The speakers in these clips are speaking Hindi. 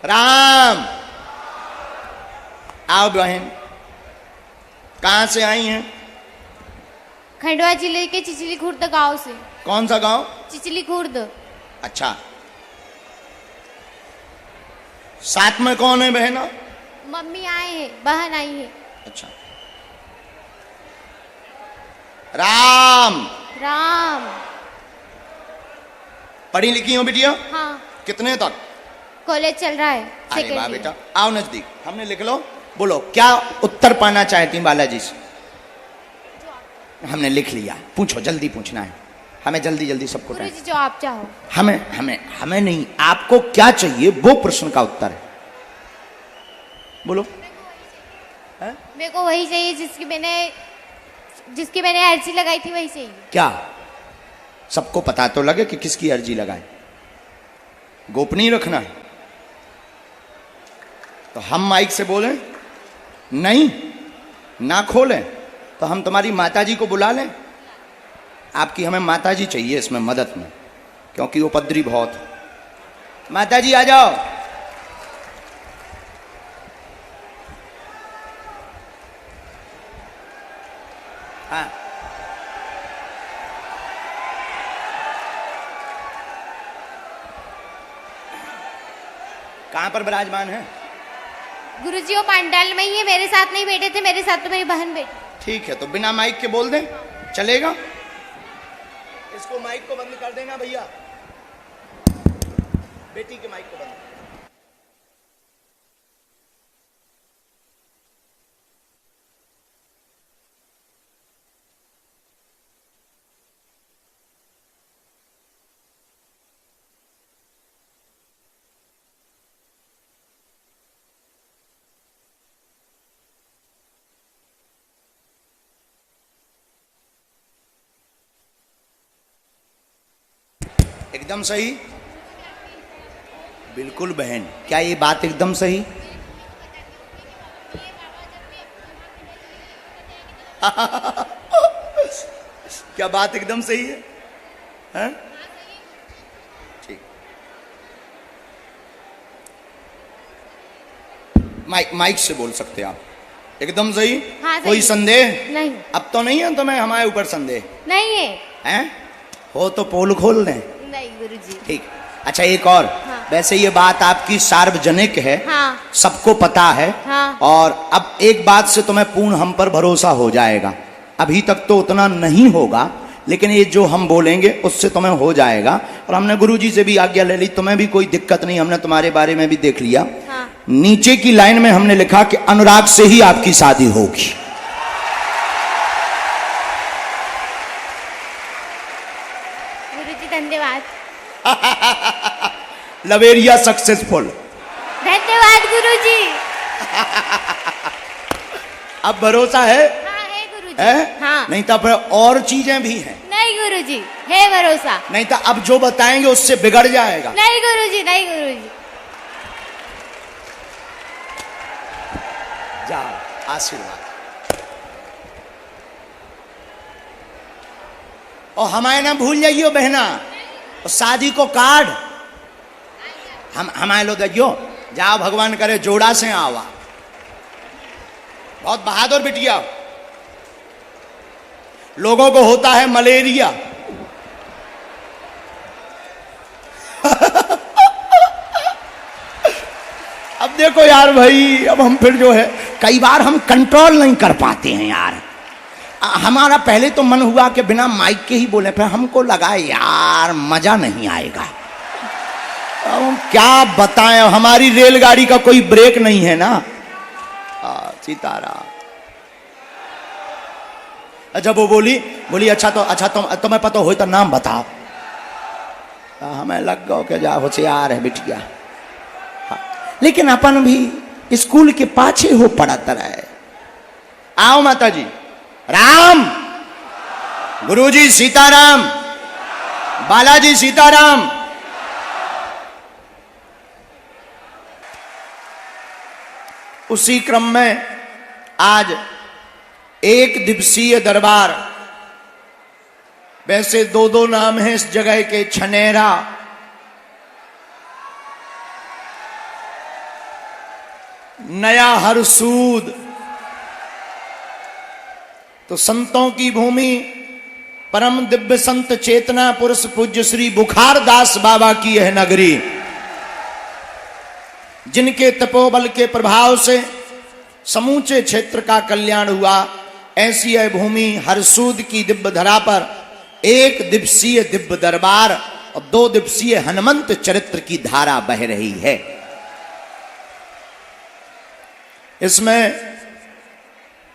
राम। आओ बहन, कहां से आई हैं? खंडवा जिले के चिचली खुर्द गांव से। कौन सा गांव? चिचली खुर्द। अच्छा, साथ में कौन है बहना? मम्मी आए हैं, बहन आई है। अच्छा। राम। राम। पढ़ी लिखी हो बिटिया? हाँ। कितने तक? कॉलेज चल रहा है। अरे वाह बेटा, आओ नजदीक, हमने लिख लो। बोलो क्या उत्तर पाना चाहती बालाजी से? हमने लिख लिया, पूछो, जल्दी पूछना है हमें, जल्दी जल्दी सबको। गुरुजी जो आप चाहो। हमें हमें हमें नहीं, आपको क्या चाहिए वो प्रश्न का उत्तर है। बोलो। मेरे को वही चाहिए जिसकी मैंने अर्जी लगाई थी, वही चाहिए। क्या सबको पता तो लगे कि किसकी अर्जी लगाए? गोपनीय रखना है तो हम माइक से बोलें नहीं, ना खोलें तो हम तुम्हारी माताजी को बुला लें। आपकी हमें माताजी चाहिए इसमें मदद में, क्योंकि उपद्रवी बहुत है। माताजी आ जाओ। हाँ, कहां पर विराजमान है? गुरुजी वो पंडाल में ही है, मेरे साथ नहीं बैठे थे, मेरे साथ तो मेरी बहन बैठी। ठीक है, तो बिना माइक के बोल दें, चलेगा? इसको माइक को बंद कर देना भैया, बेटी के माइक को बंद। एकदम सही, बिल्कुल बहन। क्या ये बात एकदम सही? क्या बात एकदम सही है? हैं? ठीक। माइक से बोल सकते आप। एकदम सही। हाँ, कोई संदेह नहीं? अब तो नहीं है तुम्हें हमारे ऊपर संदेह? नहीं है। हैं? हो तो पोल खोल दें। नहीं गुरुजी। ठीक। अच्छा, एक और। हाँ। वैसे ये बात आपकी सार्वजनिक है। हाँ। सबको पता है। हाँ। और अब एक बात से तुम्हें पूर्ण हम पर भरोसा हो जाएगा। अभी तक तो उतना नहीं होगा, लेकिन ये जो हम बोलेंगे उससे तुम्हें हो जाएगा। और हमने गुरुजी से भी आज्ञा ले ली, तुम्हें भी कोई दिक्कत नहीं, हमने तुम्हारे बारे में भी देख लिया। हाँ। नीचे की लाइन में हमने लिखा कि अनुराग से ही आपकी शादी होगी। गुरुजी धन्यवाद। लवेरिया सक्सेसफुल। धन्यवाद गुरुजी। अब भरोसा है? हाँ है गुरुजी। है? हाँ। नहीं तो फिर और चीजें भी हैं। नहीं गुरुजी, है भरोसा। नहीं तो अब जो बताएंगे उससे बिगड़ जाएगा। नहीं गुरुजी, नहीं गुरुजी। जाओ, आशीर्वाद। और हमारे ना भूल जाइयो बहना, और शादी को कार्ड हम हमारे लो देखियो। जाओ, भगवान करे जोड़ा से आवा। बहुत बहादुर बिटिया। लोगों को होता है मलेरिया। अब देखो यार भाई, अब हम फिर जो है कई बार हम कंट्रोल नहीं कर पाते हैं यार। हमारा पहले तो मन हुआ कि बिना माइक के ही बोले, फिर हमको लगा यार मजा नहीं आएगा। अब हम क्या बताएं, हमारी रेलगाड़ी का कोई ब्रेक नहीं है ना। सीताराम। अच्छा, वो बोली अच्छा तुम्हें पता हो तो नाम बताओ। हमें लग गो कि जा होशियार है बिटिया। लेकिन अपन भी स्कूल के पाछे हो पड़ता रहे। आओ माता जी। राम। गुरुजी सीताराम। बालाजी सीताराम। उसी क्रम में आज एक दिवसीय दरबार, वैसे दो नाम हैं इस जगह के, छनेरा नया हरसूद। तो संतों की भूमि, परम दिव्य संत चेतना पुरुष पूज्य श्री बुखारदास बाबा की यह नगरी, जिनके तपोबल के प्रभाव से समूचे क्षेत्र का कल्याण हुआ, ऐसी यह भूमि हरसूद की दिव्य धरा पर 1 दिवसीय दिव्य दरबार और 2 दिवसीय हनुमंत चरित्र की धारा बह रही है। इसमें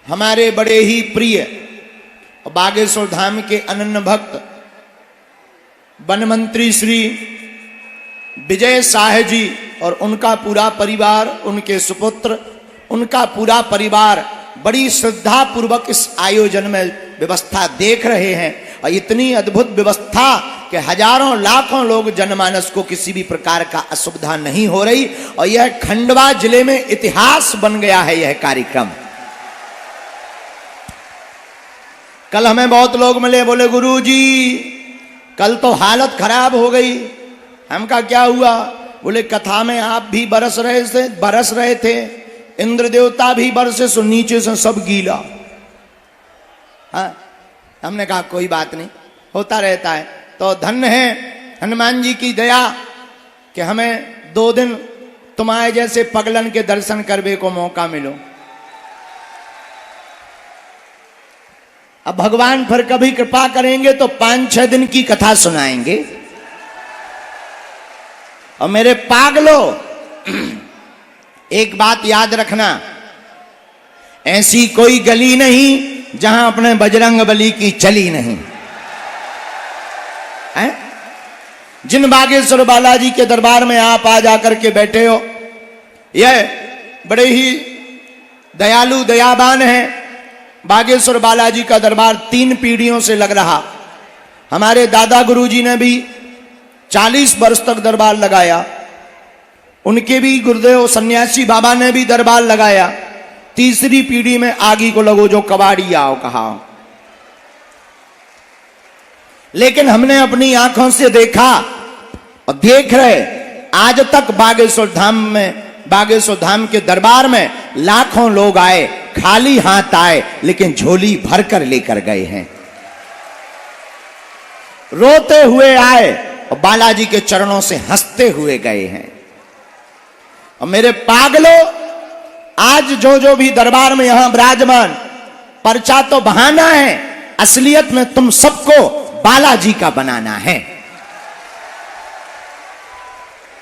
हमारे बड़े ही प्रिय और बागेश्वर धाम के अनन्य भक्त वन मंत्री श्री विजय शाह जी और उनका पूरा परिवार, उनके सुपुत्र, उनका पूरा परिवार बड़ी श्रद्धा पूर्वक इस आयोजन में व्यवस्था देख रहे हैं। और इतनी अद्भुत व्यवस्था कि हजारों लाखों लोग जनमानस को किसी भी प्रकार का असुविधा नहीं हो रही। और यह खंडवा जिले में इतिहास बन गया है यह कार्यक्रम। कल हमें बहुत लोग मिले, बोले गुरुजी कल तो हालत खराब हो गई। हम कहा क्या हुआ? बोले कथा में आप भी बरस रहे थे, इंद्र देवता भी बरसे, सो नीचे से सब गीला। हाँ, हमने कहा कोई बात नहीं, होता रहता है। तो धन्य है हनुमान जी की दया कि हमें 2 दिन तुम्हारे जैसे पगलन के दर्शन करने को मौका मिलो। अब भगवान फिर कभी कृपा करेंगे तो 5-6 दिन की कथा सुनाएंगे। और मेरे पागलों, एक बात याद रखना, ऐसी कोई गली नहीं जहां अपने बजरंग बली की चली नहीं है। जिन बागेश्वर बालाजी के दरबार में आप आ जाकर के बैठे हो, यह बड़े ही दयालु दयावान है। बागेश्वर बालाजी का दरबार 3 पीढ़ियों से लग रहा। हमारे दादा गुरुजी ने भी 40 वर्ष तक दरबार लगाया, उनके भी गुरुदेव सन्यासी बाबा ने भी दरबार लगाया। 3री पीढ़ी में आगे को लगो जो कबाड़ी आओ कहा। लेकिन हमने अपनी आंखों से देखा और देख रहे, आज तक बागेश्वर धाम के दरबार में लाखों लोग आए, खाली हाथ आए, लेकिन झोली भरकर लेकर गए हैं। रोते हुए आए और बालाजी के चरणों से हंसते हुए गए हैं। और मेरे पागलों, आज जो भी दरबार में यहां विराजमान, पर्चा तो बहाना है, असलियत में तुम सबको बालाजी का बनाना है।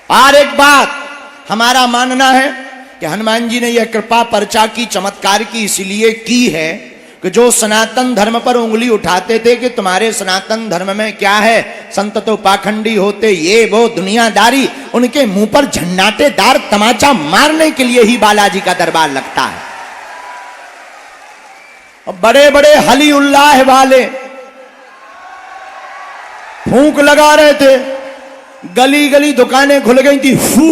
और एक बात हमारा मानना है कि हनुमान जी ने यह कृपा पर्चा की, चमत्कार की इसलिए की है कि जो सनातन धर्म पर उंगली उठाते थे कि तुम्हारे सनातन धर्म में क्या है, संत तो पाखंडी होते, ये वो दुनियादारी, उनके मुंह पर झन्नाटेदार तमाचा मारने के लिए ही बालाजी का दरबार लगता है। और बड़े बड़े हली उल्लाह वाले फूंक लगा रहे थे, गली गली दुकानें खुल गई थी, फू,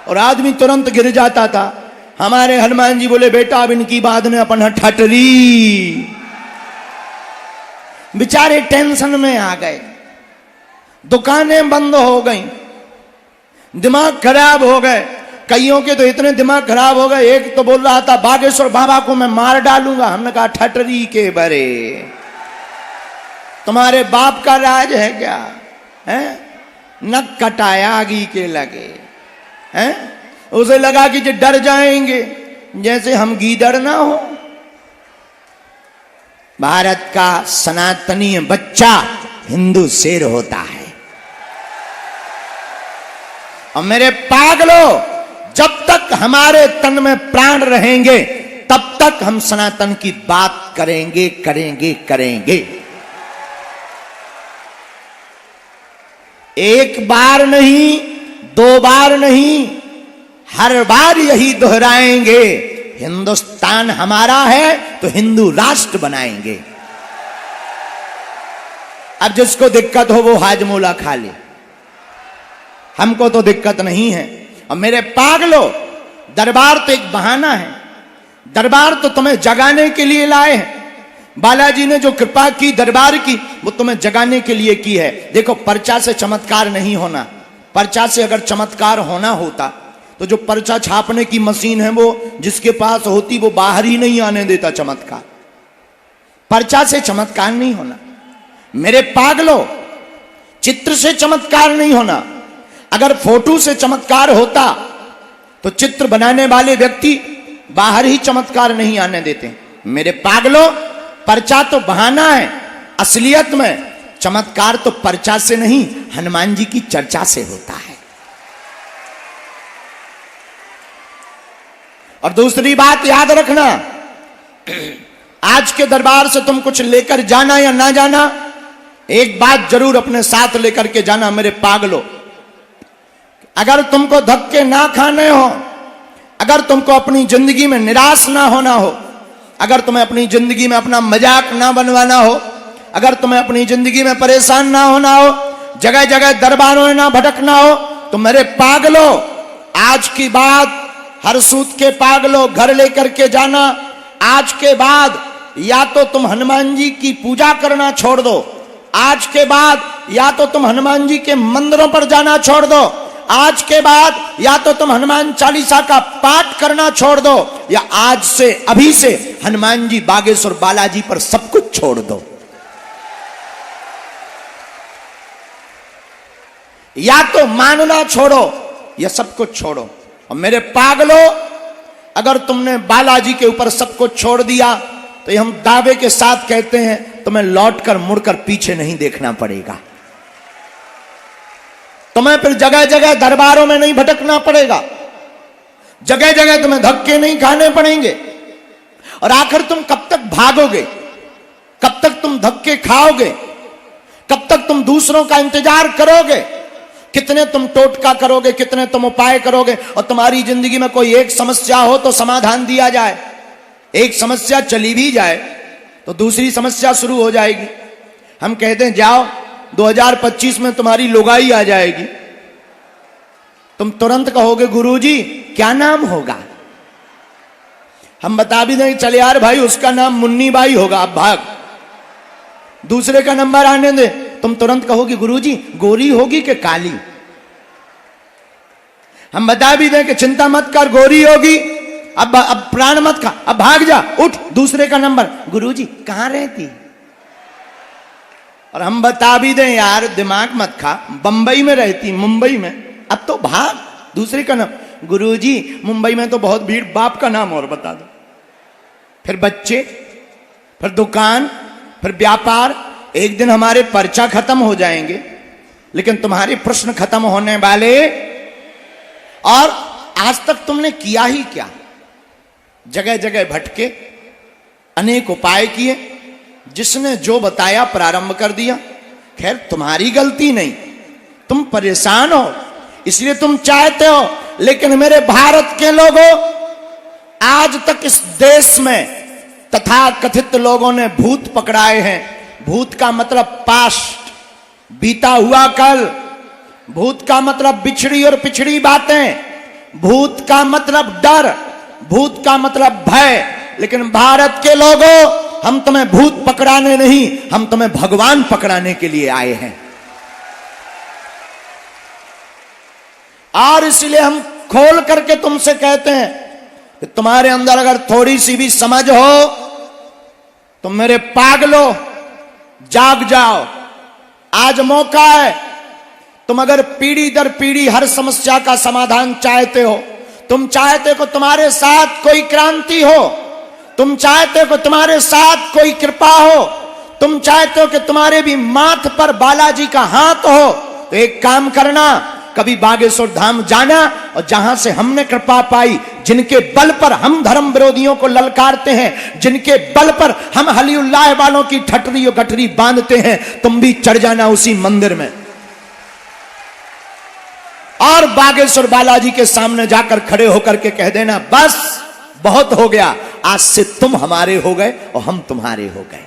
और आदमी तुरंत गिर जाता था। हमारे हनुमान जी बोले बेटा अब इनकी बात में अपन ठटरी। बेचारे टेंशन में आ गए, दुकानें बंद हो गई, दिमाग खराब हो गए। कईयों के तो इतने दिमाग खराब हो गए, एक तो बोल रहा था बागेश्वर बाबा को मैं मार डालूंगा। हमने कहा ठटरी के बरे, तुम्हारे बाप का राज है क्या? है नक कटाया आगी के लगे हैं। उसे लगा कि जो डर जाएंगे, जैसे हम गीदड़ ना हो। भारत का सनातनी बच्चा हिंदू शेर होता है। और मेरे पागलों, जब तक हमारे तन में प्राण रहेंगे तब तक हम सनातन की बात करेंगे करेंगे करेंगे। एक बार नहीं, 2 बार नहीं, हर बार यही दोहराएंगे, हिंदुस्तान हमारा है तो हिंदू राष्ट्र बनाएंगे। अब जिसको दिक्कत हो वो हाजमोला खा ले, हमको तो दिक्कत नहीं है। और मेरे पागलों, दरबार तो एक बहाना है, दरबार तो तुम्हें जगाने के लिए लाए हैं। बालाजी ने जो कृपा की दरबार की, वो तुम्हें जगाने के लिए की है। देखो, पर्चा से चमत्कार नहीं होना। पर्चा से अगर चमत्कार होना होता तो जो पर्चा छापने की मशीन है वो जिसके पास होती वो बाहर ही नहीं आने देता चमत्कार। पर्चा से चमत्कार नहीं होना मेरे पागलों, चित्र से चमत्कार नहीं होना। अगर फोटो से चमत्कार होता तो चित्र बनाने वाले व्यक्ति बाहर ही चमत्कार नहीं आने देते। मेरे पागलों, पर्चा तो बहाना है, असलियत में चमत्कार तो पर्चा से नहीं हनुमान जी की चर्चा से होता है। और दूसरी बात याद रखना, आज के दरबार से तुम कुछ लेकर जाना या ना जाना, एक बात जरूर अपने साथ लेकर के जाना मेरे पागलों। अगर तुमको धक्के ना खाने हो, अगर तुमको अपनी जिंदगी में निराश ना होना हो, अगर तुम्हें अपनी जिंदगी में अपना मजाक ना बनवाना हो, अगर तुम्हें अपनी जिंदगी में परेशान ना होना हो, जगह जगह दरबारों में ना भटकना हो, तो मेरे पागलों आज की बात हर सूत के पागलों घर लेकर के जाना। आज के बाद या तो तुम हनुमान जी की पूजा करना छोड़ दो, आज के बाद या तो तुम हनुमान जी के मंदिरों पर जाना छोड़ दो, आज के बाद या तो तुम हनुमान चालीसा का पाठ करना छोड़ दो, या आज से अभी से हनुमान जी बागेश्वर बालाजी पर सब कुछ छोड़ दो। या तो मानना छोड़ो या सब कुछ छोड़ो। और मेरे पागलों, अगर तुमने बालाजी के ऊपर सब कुछ छोड़ दिया तो ये हम दावे के साथ कहते हैं तुम्हें लौटकर मुड़कर पीछे नहीं देखना पड़ेगा। तुम्हें फिर जगह जगह दरबारों में नहीं भटकना पड़ेगा, जगह जगह तुम्हें धक्के नहीं खाने पड़ेंगे। और आखिर तुम कब तक भागोगे, कब तक तुम धक्के खाओगे, कब तक तुम दूसरों का इंतजार करोगे, कितने तुम टोटका करोगे, कितने तुम उपाय करोगे। और तुम्हारी जिंदगी में कोई एक समस्या हो तो समाधान दिया जाए, एक समस्या चली भी जाए तो दूसरी समस्या शुरू हो जाएगी। हम कहते हैं जाओ 2025 में तुम्हारी लुगाई आ जाएगी, तुम तुरंत कहोगे गुरुजी क्या नाम होगा। हम बता भी दें चले यार भाई उसका नाम मुन्नी बाई होगा, अब भाग। दूसरे का नंबर आने दे, तुम तुरंत कहोगे गुरुजी गोरी होगी कि काली। हम बता भी दें कि चिंता मत कर गोरी होगी, अब प्राण मत खा, अब भाग जा, उठ। दूसरे का नंबर, गुरुजी कहां रहती। और हम बता भी दें यार दिमाग मत खा, बंबई में रहती, मुंबई में, अब तो भाग। दूसरे का नाम, गुरुजी मुंबई में तो बहुत भीड़, बाप का नाम और बता दो। फिर बच्चे, फिर दुकान, फिर व्यापार। एक दिन हमारे पर्चा खत्म हो जाएंगे लेकिन तुम्हारे प्रश्न खत्म होने वाले। और आज तक तुमने किया ही क्या, जगह जगह भटके, अनेक उपाय किए, जिसने जो बताया प्रारंभ कर दिया। खैर तुम्हारी गलती नहीं, तुम परेशान हो इसलिए तुम चाहते हो। लेकिन मेरे भारत के लोगों, आज तक इस देश में तथा कथित लोगों ने भूत पकड़ाए हैं। भूत का मतलब पास्ट, बीता हुआ कल। भूत का मतलब बिछड़ी और पिछड़ी बातें। भूत का मतलब डर, भूत का मतलब भय। लेकिन भारत के लोगों, हम तुम्हें भूत पकड़ाने नहीं, हम तुम्हें भगवान पकड़ाने के लिए आए हैं। और इसलिए हम खोल करके तुमसे कहते हैं कि तुम्हारे अंदर अगर थोड़ी सी भी समझ हो तो मेरे पागलों जाग जाओ, आज मौका है। तुम अगर पीढ़ी दर पीढ़ी हर समस्या का समाधान चाहते हो, तुम चाहते हो तुम्हारे साथ कोई क्रांति हो, तुम चाहते हो तुम्हारे साथ कोई कृपा हो, तुम चाहते हो कि तुम्हारे भी माथ पर बालाजी का हाथ हो, तो एक काम करना, कभी बागेश्वर धाम जाना और जहां से हमने कृपा पाई, जिनके बल पर हम धर्म विरोधियों को ललकारते हैं, जिनके बल पर हम हलीउल्लाह वालों की ठटरी और गठरी बांधते हैं, तुम भी चढ़ जाना उसी मंदिर में और बागेश्वर बालाजी के सामने जाकर खड़े होकर के कह देना बस बहुत हो गया, आज से तुम हमारे हो गए और हम तुम्हारे हो गए।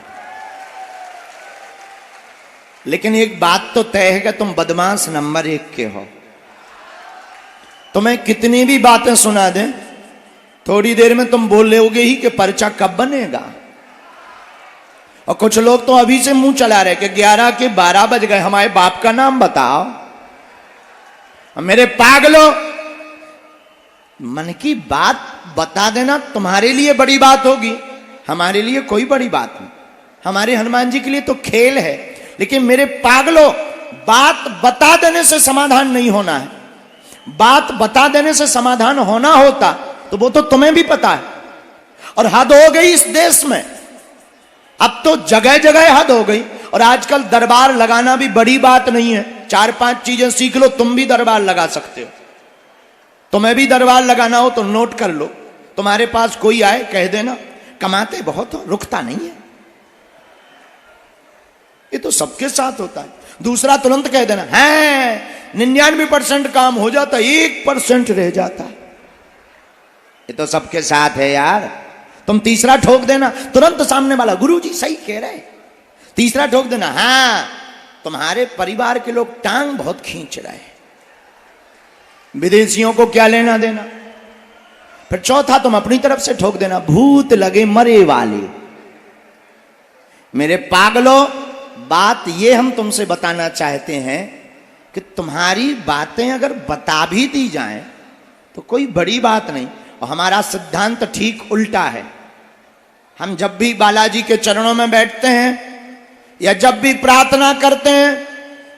लेकिन एक बात तो तय है कि तुम बदमाश नंबर 1 के हो। तुम्हें कितनी भी बातें सुना दें, थोड़ी देर में तुम बोल रहोगे ही कि पर्चा कब बनेगा। और कुछ लोग तो अभी से मुंह चला रहे कि 11 के 12 बज गए, हमारे बाप का नाम बताओ। मेरे पागलों, मन की बात बता देना तुम्हारे लिए बड़ी बात होगी, हमारे लिए कोई बड़ी बात नहीं। हमारे हनुमान जी के लिए तो खेल है, लेकिन मेरे पागलों, बात बता देने से समाधान नहीं होना है। बात बता देने से समाधान होना होता तो वो तो तुम्हें भी पता है। और हद हो गई इस देश में, अब तो जगह जगह हद हो गई। और आजकल दरबार लगाना भी बड़ी बात नहीं है। 4-5 चीजें सीख लो, तुम भी दरबार लगा सकते हो। तुम्हें भी दरबार लगाना हो तो नोट कर लो, तुम्हारे पास कोई आए कह देना, कमाते बहुत हो, रुकता नहीं है। ये तो सबके साथ होता है। दूसरा तुरंत कह देना है 99% काम हो जाता, 1% रह जाता है। ये तो सबके साथ है यार। तुम तीसरा ठोक देना, तुरंत सामने वाला गुरुजी सही कह रहे। तीसरा ठोक देना, हाँ तुम्हारे परिवार के लोग टांग बहुत खींच रहे हैं, विदेशियों को क्या लेना देना। फिर चौथा तुम अपनी तरफ से ठोक देना, भूत लगे मरे वाले। मेरे पागलों, बात ये हम तुमसे बताना चाहते हैं कि तुम्हारी बातें अगर बता भी दी जाएं तो कोई बड़ी बात नहीं। और हमारा सिद्धांत ठीक उल्टा है। हम जब भी बालाजी के चरणों में बैठते हैं या जब भी प्रार्थना करते हैं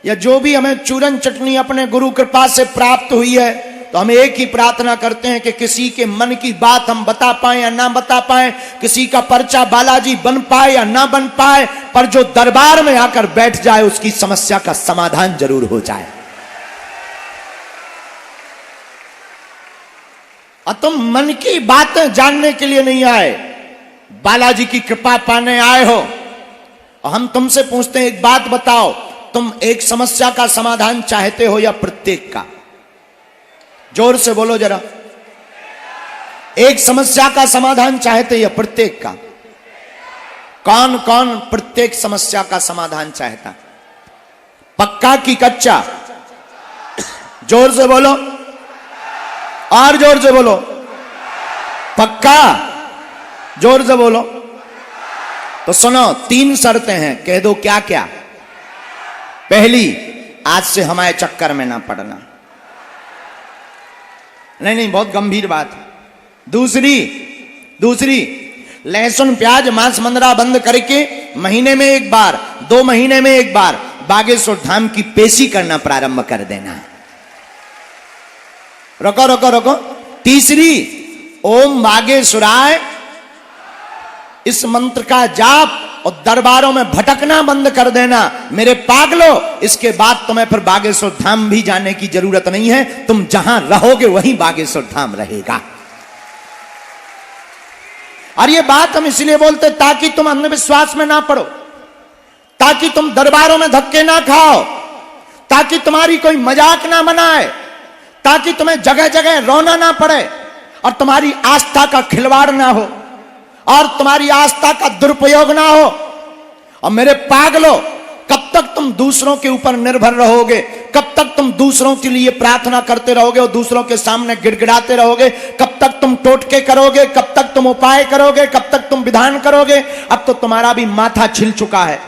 या जो भी हमें चूरन चटनी अपने गुरु कृपा से प्राप्त हुई है, तो हम एक ही प्रार्थना करते हैं कि किसी के मन की बात हम बता पाए या ना बता पाए, किसी का पर्चा बालाजी बन पाए या ना बन पाए, पर जो दरबार में आकर बैठ जाए उसकी समस्या का समाधान जरूर हो जाए। और तुम मन की बातें जानने के लिए नहीं आए, बालाजी की कृपा पाने आए हो। और हम तुमसे पूछते हैं, एक बात बताओ, तुम एक समस्या का समाधान चाहते हो या प्रत्येक का? जोर से बोलो जरा। एक समस्या का समाधान चाहते या प्रत्येक का? कौन कौन प्रत्येक समस्या का समाधान चाहता? पक्का की कच्चा? जोर से बोलो, और जोर से बोलो। पक्का? जोर से बोलो। तो सुनो, 3 शर्तें हैं, कह दो क्या क्या। पहली, आज से हमारे चक्कर में ना पड़ना। नहीं, बहुत गंभीर बात है। दूसरी, लहसुन प्याज मांस मंदरा बंद करके महीने में एक बार, 2 महीने में एक बार बागेश्वर धाम की पेशी करना प्रारंभ कर देना है। रुको। तीसरी, ओम बागेश्वराय इस मंत्र का जाप और दरबारों में भटकना बंद कर देना। मेरे पागलों, इसके बाद तुम्हें फिर बागेश्वर धाम भी जाने की जरूरत नहीं है। तुम जहां रहोगे वहीं बागेश्वर धाम रहेगा। और ये बात हम इसलिए बोलते ताकि तुम अंधविश्वास में ना पड़ो, ताकि तुम दरबारों में धक्के ना खाओ, ताकि तुम्हारी कोई मजाक ना बनाए, ताकि तुम्हें जगह जगह रोना ना पड़े और तुम्हारी आस्था का खिलवाड़ ना हो और तुम्हारी आस्था का दुरुपयोग ना हो। और मेरे पागलों, कब तक तुम दूसरों के ऊपर निर्भर रहोगे? कब तक तुम दूसरों के लिए प्रार्थना करते रहोगे और दूसरों के सामने गिड़गिड़ाते रहोगे? कब तक तुम टोटके करोगे? कब तक तुम उपाय करोगे? कब तक तुम विधान करोगे? अब तो तुम्हारा भी माथा छिल चुका है,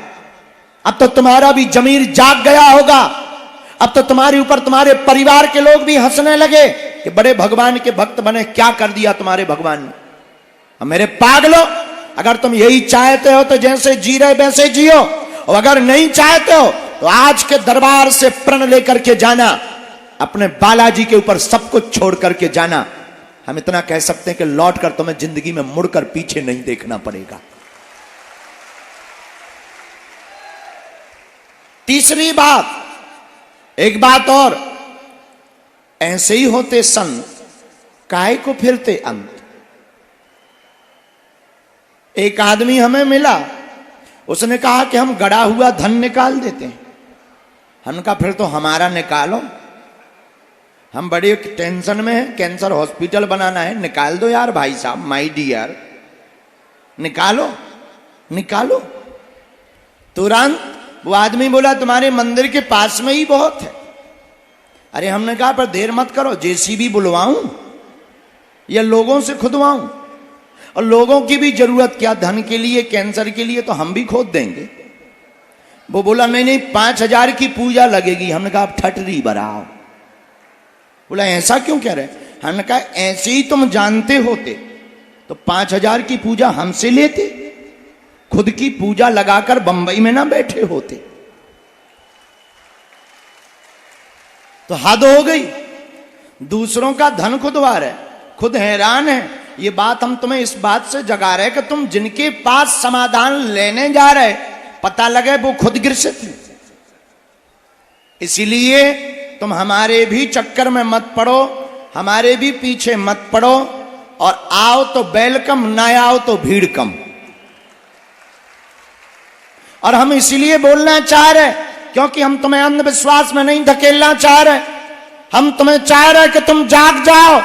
अब तो तुम्हारा भी जमीर जाग गया होगा। अब तो तुम्हारे ऊपर तुम्हारे परिवार के लोग भी हंसने लगे कि बड़े भगवान के भक्त बने, क्या कर दिया तुम्हारे भगवान ने। मेरे पागलों, अगर तुम यही चाहते हो तो जैसे जी रहे वैसे जियो, और अगर नहीं चाहते हो तो आज के दरबार से प्रण लेकर के जाना, अपने बालाजी के ऊपर सब कुछ छोड़ करके जाना। हम इतना कह सकते हैं कि लौट कर तुम्हें जिंदगी में मुड़कर पीछे नहीं देखना पड़ेगा। तीसरी बात, एक बात और, ऐसे ही होते संत काहे को फिरते अंत। एक आदमी हमें मिला, उसने कहा कि हम गड़ा हुआ धन निकाल देते हैं। हमने कहा फिर तो हमारा निकालो, हम बड़े टेंशन में हैं, कैंसर हॉस्पिटल बनाना है, निकाल दो यार भाई साहब, माय डियर, निकालो। तुरंत वो आदमी बोला तुम्हारे मंदिर के पास में ही बहुत है। अरे हमने कहा पर देर मत करो, जेसीबी बुलवाऊं या लोगों से खुदवाऊं? और लोगों की भी जरूरत क्या, धन के लिए, कैंसर के लिए तो हम भी खोद देंगे। वो बोला नहीं 5000 की पूजा लगेगी। हमने कहा आप ठटरी बढ़ाओ। बोला ऐसा क्यों कह रहे? हमने कहा ऐसे ही तुम जानते होते तो 5,000 की पूजा हमसे लेते, खुद की पूजा लगाकर बंबई में ना बैठे होते। तो हद हो गई, दूसरों का धन खुदवार है, खुद हैरान है। ये बात हम तुम्हें इस बात से जगा रहे कि तुम जिनके पास समाधान लेने जा रहे पता लगे वो खुद ग्रसित है। इसीलिए तुम हमारे भी चक्कर में मत पड़ो, हमारे भी पीछे मत पड़ो, और आओ तो वेलकम, ना आओ तो भीड़ कम। और हम इसीलिए बोलना चाह रहे क्योंकि हम तुम्हें अंधविश्वास में नहीं धकेलना चाह रहे, हम तुम्हें चाह रहे कि तुम जाग जाओ,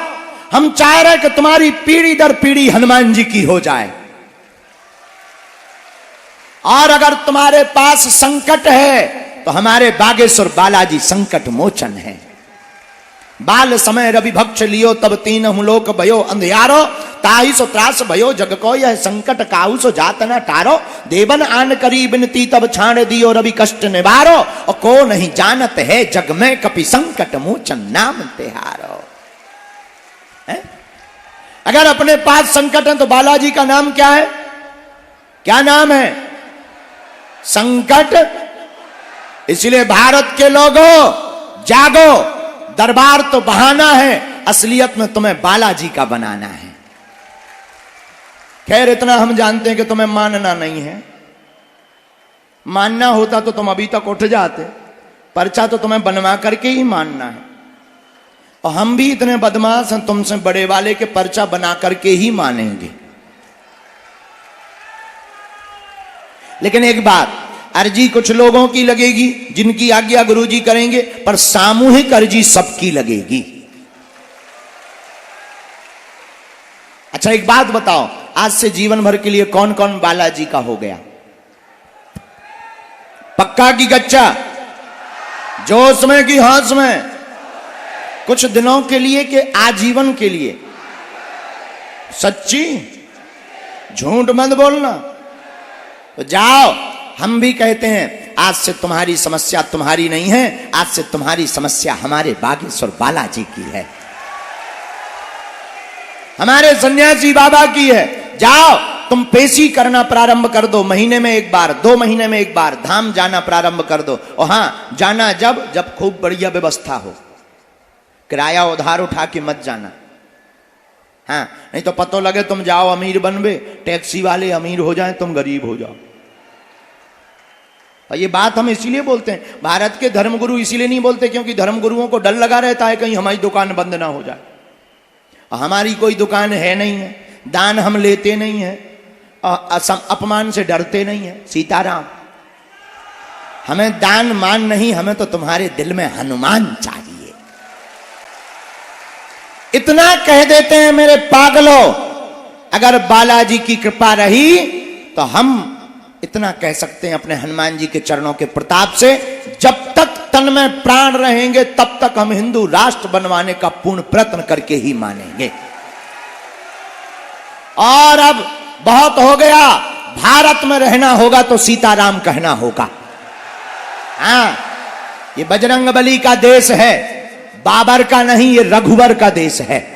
हम चाह रहे कि तुम्हारी पीढ़ी दर पीढ़ी हनुमान जी की हो जाए। और अगर तुम्हारे पास संकट है तो हमारे बागेश्वर बालाजी संकट मोचन है। बाल समय रवि भक्ष लियो तब तीन लोक भयो अंधियारो, ताही सो त्रास भयो जग को यह संकट काहू सो जात न टारो, देवन आन करी बिनती तब छाड़ दियो रवि कष्ट निवारो, और को नहीं जानत है जग में कपि संकट मोचन नाम तिहारो। अगर अपने पास संकट है तो बालाजी का नाम क्या है? क्या नाम है? संकट। इसलिए भारत के लोगों जागो, दरबार तो बहाना है, असलियत में तुम्हें बालाजी का बनाना है। खैर इतना हम जानते हैं कि तुम्हें मानना नहीं है, मानना होता तो तुम अभी तक उठ जाते, पर्चा तो तुम्हें बनवा करके ही मानना है। और हम भी इतने बदमाश हैं, तुमसे बड़े वाले के पर्चा बना करके ही मानेंगे। लेकिन एक बात, अर्जी कुछ लोगों की लगेगी जिनकी आज्ञा गुरुजी करेंगे, पर सामूहिक अर्जी सबकी लगेगी। अच्छा एक बात बताओ, आज से जीवन भर के लिए कौन कौन बालाजी का हो गया? पक्का की कच्चा? जोश में कि होश में? कुछ दिनों के लिए कि आजीवन के लिए? सच्ची? झूठ मत बोलना। तो जाओ, हम भी कहते हैं आज से तुम्हारी समस्या तुम्हारी नहीं है, आज से तुम्हारी समस्या हमारे बागेश्वर बालाजी की है, हमारे सन्यासी बाबा की है। जाओ तुम पेशी करना प्रारंभ कर दो, महीने में एक बार, 2 महीने में एक बार धाम जाना प्रारंभ कर दो। और हां, जाना जब खूब बढ़िया व्यवस्था हो, किराया उधार उठा के मत जाना। हाँ, नहीं तो पतो लगे तुम जाओ अमीर बनबे, टैक्सी वाले अमीर हो जाएं, तुम गरीब हो जाओ। और ये बात हम इसीलिए बोलते हैं, भारत के धर्मगुरु इसीलिए नहीं बोलते क्योंकि धर्मगुरुओं को डर लगा रहता है कहीं हमारी दुकान बंद ना हो जाए। और हमारी कोई दुकान है नहीं है, दान हम लेते नहीं है, अपमान से डरते नहीं है। सीताराम, हमें दान मान नहीं, हमें तो तुम्हारे दिल में हनुमान चाहिए। इतना कह देते हैं मेरे पागलों, अगर बालाजी की कृपा रही तो हम इतना कह सकते हैं अपने हनुमान जी के चरणों के प्रताप से, जब तक तन में प्राण रहेंगे तब तक हम हिंदू राष्ट्र बनवाने का पूर्ण प्रयत्न करके ही मानेंगे। और अब बहुत हो गया, भारत में रहना होगा तो सीताराम कहना होगा। हाँ, ये बजरंगबली का देश है, बाबर का नहीं, ये रघुवर का देश है।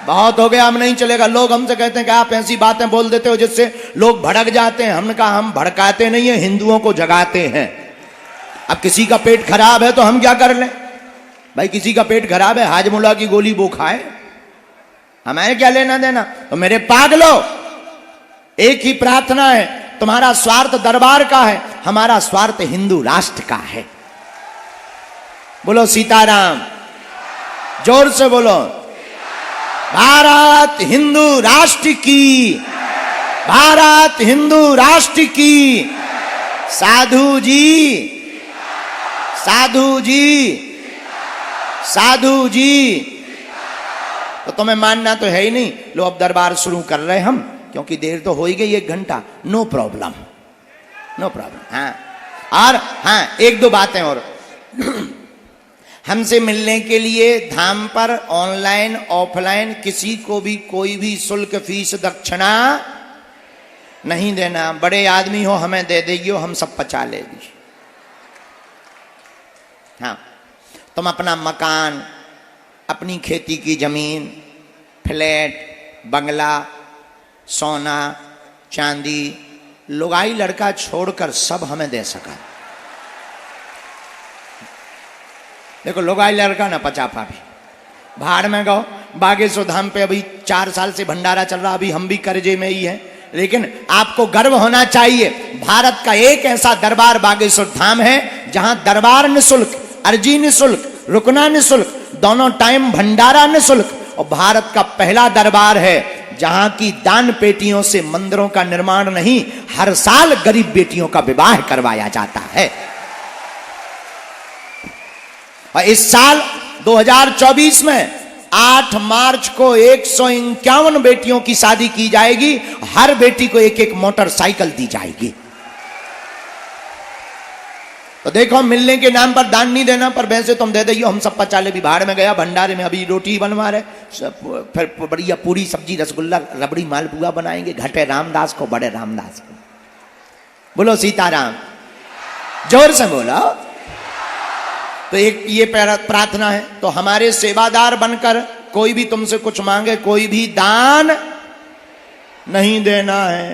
बहुत हो गया, हम नहीं चलेगा। लोग हमसे कहते हैं कि आप ऐसी बातें बोल देते हो जिससे लोग भड़क जाते हैं। हमने कहा हम भड़काते नहीं है, हिंदुओं को जगाते हैं। अब किसी का पेट खराब है तो हम क्या कर लें भाई? किसी का पेट खराब है, हाजमुला की गोली वो खाए, हमें क्या लेना देना? तो मेरे पागलों, एक ही प्रार्थना है, तुम्हारा स्वार्थ दरबार का है, हमारा स्वार्थ हिंदू राष्ट्र का है। बोलो सीताराम, जोर से बोलो। भारत हिंदू राष्ट्र की, भारत हिंदू राष्ट्र की। साधु जी, साधु जी, साधु जी। तो तुम्हें मानना तो है ही नहीं। लो अब दरबार शुरू कर रहे हम, क्योंकि देर तो हो ही गई 1 घंटा। No problem, no problem. हाँ, और हाँ, 1-2 बातें और। हमसे मिलने के लिए धाम पर ऑनलाइन ऑफलाइन किसी को भी कोई भी शुल्क फीस दक्षिणा नहीं देना। बड़े आदमी हो, हमें दे देगियो, हम सब पचा लेगी। हाँ, तुम अपना मकान, अपनी खेती की जमीन, फ्लैट, बंगला, सोना, चांदी, लुगाई लड़का छोड़कर सब हमें दे सका। देखो लुगाई लड़का ना पचा पाभी, भाड़ में गो। बागेश्वर धाम पे अभी 4 साल से भंडारा चल रहा, अभी हम भी कर्जे में ही हैं, लेकिन आपको गर्व होना चाहिए। भारत का एक ऐसा दरबार बागेश्वर धाम है जहां दरबार निःशुल्क, अर्जी निःशुल्क, रुकना निःशुल्क, दोनों टाइम भंडारा निःशुल्क, और भारत का पहला दरबार है जहां की दान पेटियों से मंदिरों का निर्माण नहीं, हर साल गरीब बेटियों का विवाह करवाया जाता है। और इस साल 2024 में 8 मार्च को 151 बेटियों की शादी की जाएगी, हर बेटी को एक एक मोटरसाइकिल दी जाएगी। तो देखो मिलने के नाम पर दान नहीं देना, पर वैसे तुम दे दियो। हम सब पचाले भी भाड़ में गया, भंडारे में अभी रोटी बनवा रहे, फिर बढ़िया पूरी सब्जी रसगुल्ला रबड़ी मालपुआ बनाएंगे, घटे रामदास को बड़े रामदास को। बोलो सीताराम, जोर से बोलो। तो एक ये प्रार्थना है, तो हमारे सेवादार बनकर कोई भी तुमसे कुछ मांगे, कोई भी दान नहीं देना है।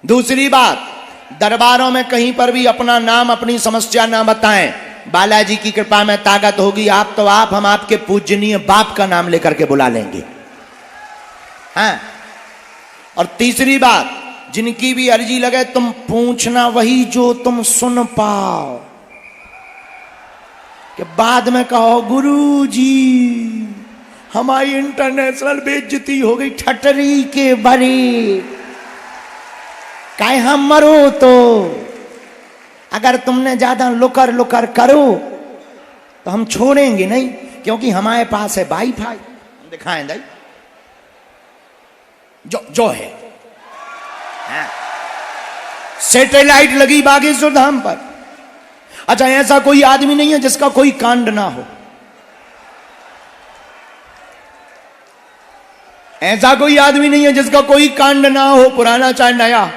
दूसरी बात, दरबारों में कहीं पर भी अपना नाम, अपनी समस्या ना बताएं। बालाजी की कृपा में ताकत होगी, आप तो आप, हम आपके पूजनीय बाप का नाम लेकर के बुला लेंगे। हाँ, और तीसरी बात, जिनकी भी अर्जी लगे तुम पूछना वही जो तुम सुन पाओ, कि बाद में कहो गुरुजी हमारी इंटरनेशनल बेइज्जती हो गई ठटरी के बरी, काहे हम मरो। तो अगर तुमने ज्यादा लुकर लुकर करो तो हम छोड़ेंगे नहीं, क्योंकि हमारे पास है वाईफाई। दिखाएं दाई जो है, सैटेलाइट लगी बागेश्वर धाम पर। अच्छा, ऐसा कोई आदमी नहीं है जिसका कोई कांड ना हो, ऐसा कोई आदमी नहीं है जिसका कोई कांड ना हो, पुराना चाहे नया,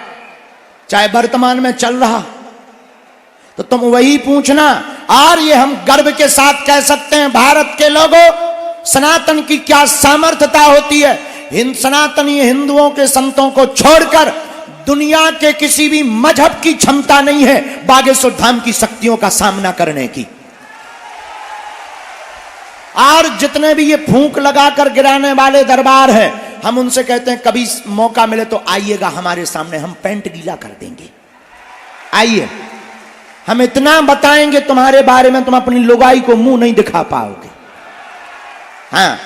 चाहे वर्तमान में चल रहा। तो तुम वही पूछना। और ये हम गर्व के साथ कह सकते हैं, भारत के लोगों, सनातन की क्या सामर्थ्यता होती है। सनातनी हिंदुओं के संतों को छोड़कर दुनिया के किसी भी मजहब की क्षमता नहीं है बागेश्वर धाम की शक्तियों का सामना करने की। और जितने भी ये फूंक लगाकर गिराने वाले दरबार हैं, हम उनसे कहते हैं कभी मौका मिले तो आइएगा हमारे सामने, हम पेंट गीला कर देंगे। आइए, हम इतना बताएंगे तुम्हारे बारे में, तुम अपनी लुगाई को मुंह नहीं दिखा पाओगे। हाँ,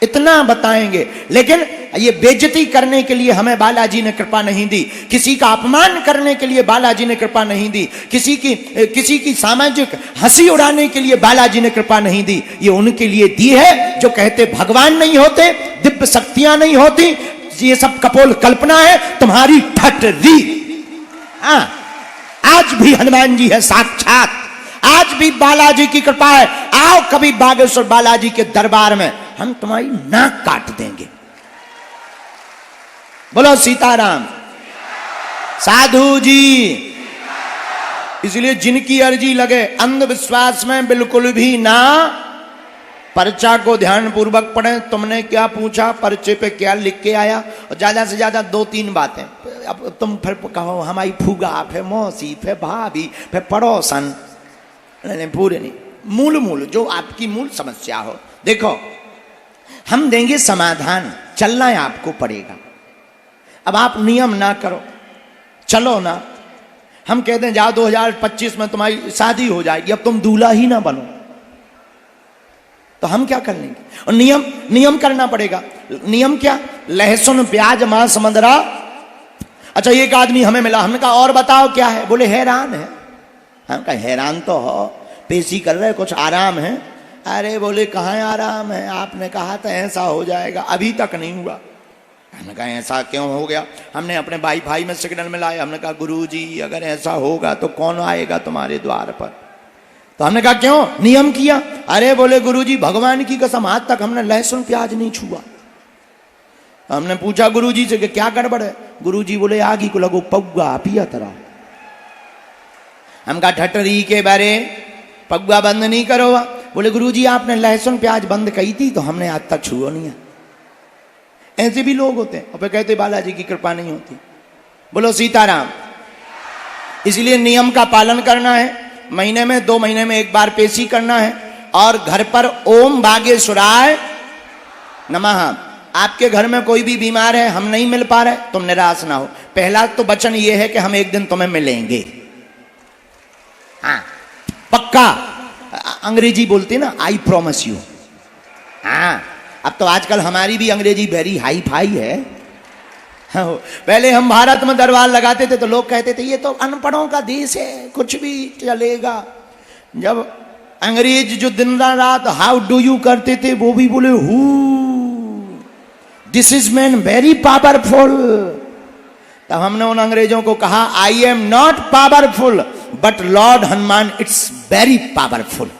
इतना बताएंगे। लेकिन ये बेइज्जती करने के लिए हमें बालाजी ने कृपा नहीं दी, किसी का अपमान करने के लिए बालाजी ने कृपा नहीं दी, किसी की सामाजिक हंसी उड़ाने के लिए बालाजी ने कृपा नहीं दी। ये उनके लिए दी है जो कहते भगवान नहीं होते, दिव्य शक्तियां नहीं होती, ये सब कपोल कल्पना है, तुम्हारी ठटरी। हाँ, आज भी हनुमान जी है साक्षात, आज भी बालाजी की कृपा है। आओ कभी बागेश्वर बालाजी के दरबार में, हम तुम्हारी नाक काट देंगे। बोलो सीताराम। साधु जी, इसलिए जिनकी अर्जी लगे अंधविश्वास में बिल्कुल भी ना, पर्चा को ध्यान पूर्वक पढ़ें। तुमने क्या पूछा, पर्चे पे क्या लिख के आया, और ज्यादा से ज्यादा 2-3 बातें। अब तुम फिर कहो हमारी फूगा, फिर मौसी, फिर भाभी, फिर पड़ोसन, नहीं, पूरे नहीं, मूल जो आपकी मूल समस्या हो। देखो, हम देंगे समाधान, चलना है आपको पड़ेगा। अब आप नियम ना करो, चलो ना। हम कहते हैं जाओ 2025 में तुम्हारी शादी हो जाएगी, अब तुम दूल्हा ही ना बनो, तो हम क्या कर लेंगे। और नियम करना पड़ेगा। नियम क्या, लहसुन प्याज मांस मदिरा। अच्छा, एक आदमी हमें मिला, हमने कहा और बताओ क्या है, बोले हैरान है। हम कहा हैरान तो हो, पेशी कर रहे, कुछ आराम है। अरे बोले कहाँ आराम है, आपने कहा था ऐसा हो जाएगा, अभी तक नहीं हुआ। हमने कहा ऐसा क्यों हो गया। हमने अपने वाईफाई में सिग्नल मिलाया, हमने कहा गुरुजी अगर ऐसा होगा तो कौन आएगा तुम्हारे द्वार पर। तो हमने कहा क्यों, नियम किया। अरे बोले गुरुजी भगवान की कसम आज तक हमने लहसुन प्याज नहीं छुआ। हमने पूछा गुरुजी से कि क्या गड़बड़ है। गुरुजी बोले आगी को लगो पौगा पिया तरह। हम कहा ठटरी के बारे पगुआ बंद नहीं करो, बोले गुरुजी आपने लहसुन प्याज बंद कही थी तो हमने आज तक छुआ नहीं है। ऐसे भी लोग होते हैं और फिर कहते बालाजी की कृपा नहीं होती। बोलो सीताराम। इसलिए नियम का पालन करना है, महीने में 2 महीने में एक बार पेशी करना है और घर पर ओम भाग्येश्वराय नमः। आपके घर में कोई भी बीमार है, हम नहीं मिल पा रहे, तुम निराश ना हो। पहला तो वचन ये है कि हम एक दिन तुम्हें मिलेंगे। हाँ पक्का, अंग्रेजी बोलते ना, आई प्रॉमिस यू। हाँ अब तो आजकल हमारी भी अंग्रेजी वेरी हाई फाई है। हाँ, पहले हम भारत में दरबार लगाते थे तो लोग कहते थे ये तो अनपढ़ों का देश है, कुछ भी चलेगा। जब अंग्रेज जो दिन रात हाउ डू यू करते थे, वो भी बोले who this is man very powerful. तब हमने उन अंग्रेजों को कहा I am not powerful but Lord Hanuman it's very powerful.